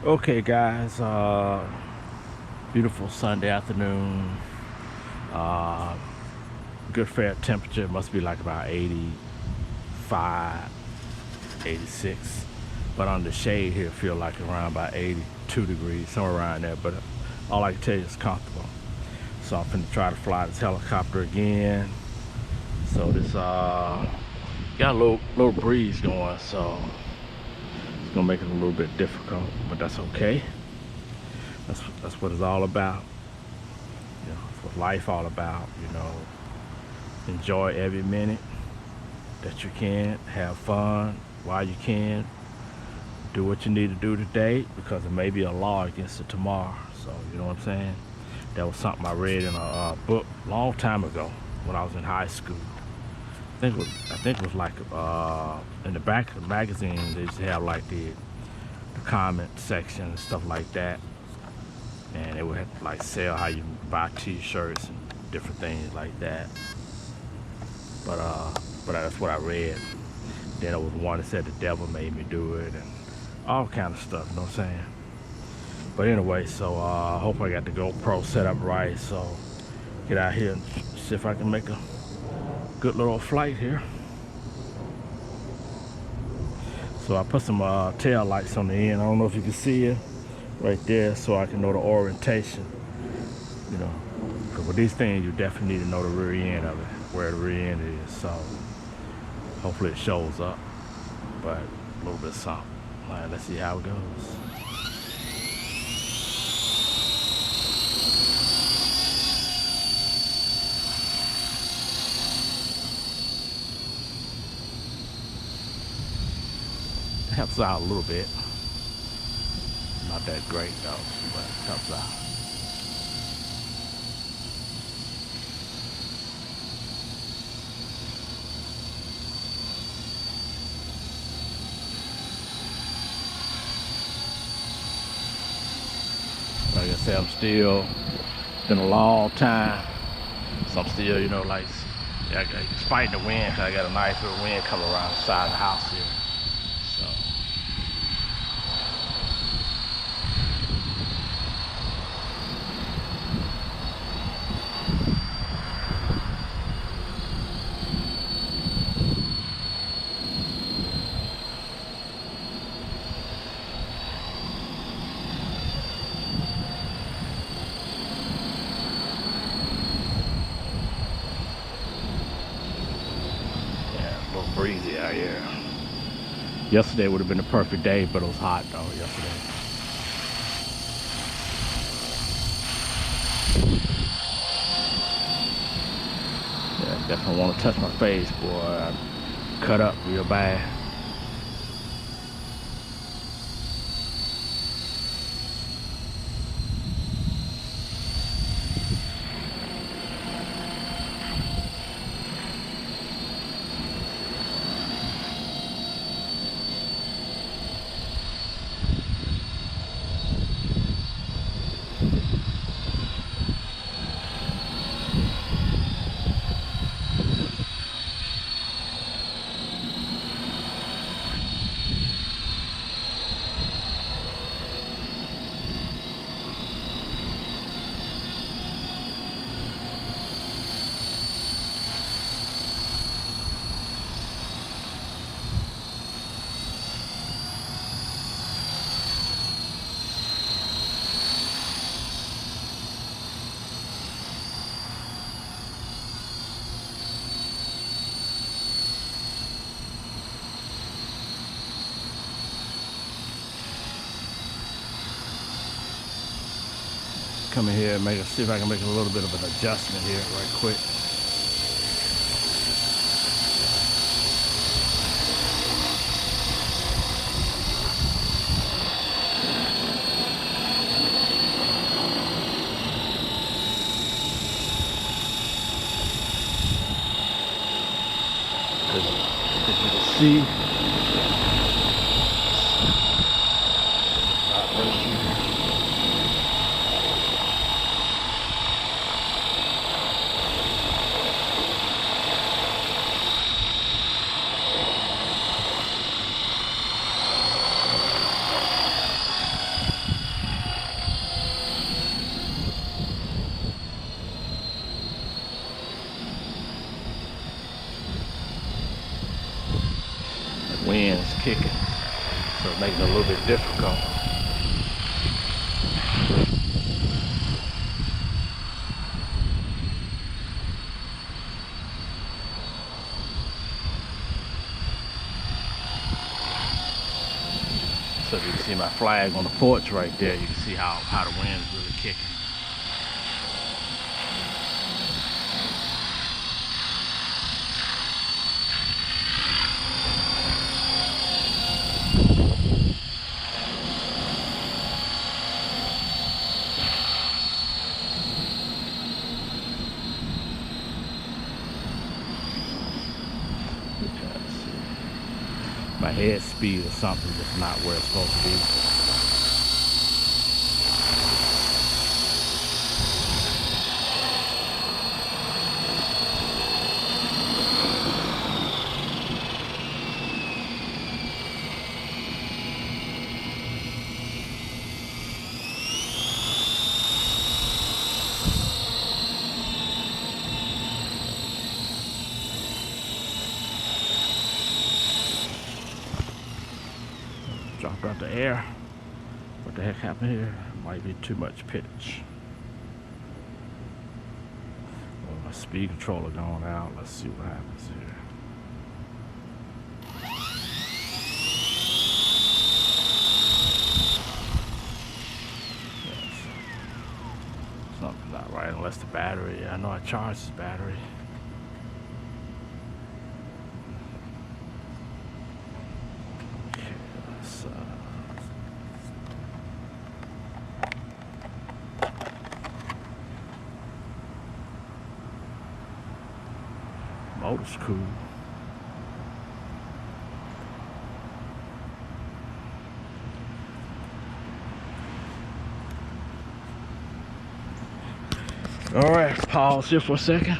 Okay, guys, beautiful Sunday afternoon. Uh, Good fair temperature. Must be like about 85, 86. But on the shade here, feel like around about 82 degrees, somewhere around there. But all I can tell you is comfortable. So I'm finna try to fly this helicopter again. So this got a little breeze going, so it's gonna make it a little bit difficult, but that's okay. That's what it's all about. That's what life all about. Enjoy every minute that you can. Have fun while you can. Do what you need to do today because it may be a law against it tomorrow. So you know what I'm saying? That was something I read in a book a long time ago when I was in high school. I think it was like in the back of the magazine they used to have like the comment section and stuff like that, and they would have to like sell how you buy T-shirts and different things like that. But that's what I read. Then there was one that said the devil made me do it and all kind of stuff. You know what I'm saying? But anyway, so I hope I got the GoPro set up right. So get out here and see if I can make a good little flight here. So I put some tail lights on the end. I don't know if you can see it right there, so I can know the orientation. You know, because with these things, you definitely need to know the rear end of it, where the rear end is. So hopefully it shows up, but a little bit something. All right, let's see how it goes. It helps out a little bit. Not that great though, but it helps out. Like I said, it's been a long time. So I'm still, like, yeah, it's fighting the wind because I got a nice little wind coming around the side of the house here. So, yeah, a little breezy out here. Yesterday would have been a perfect day, but it was hot though yesterday. Yeah, definitely want to touch my face, boy. I cut up real bad. Come in here and see if I can make a little bit of an adjustment here right quick. As you can see, wind's kicking, so it's making it a little bit difficult. So if you can see my flag on the porch right there, you can see how the wind's really kicking. My head speed or something just not where it's supposed to be. Dropped out the air. What the heck happened here? Might be too much pitch. Well, my speed controller going out. Let's see what happens here. Yes. Something's not right unless the battery. I know I charged this battery. Motor's cool. All right, pause here for a second.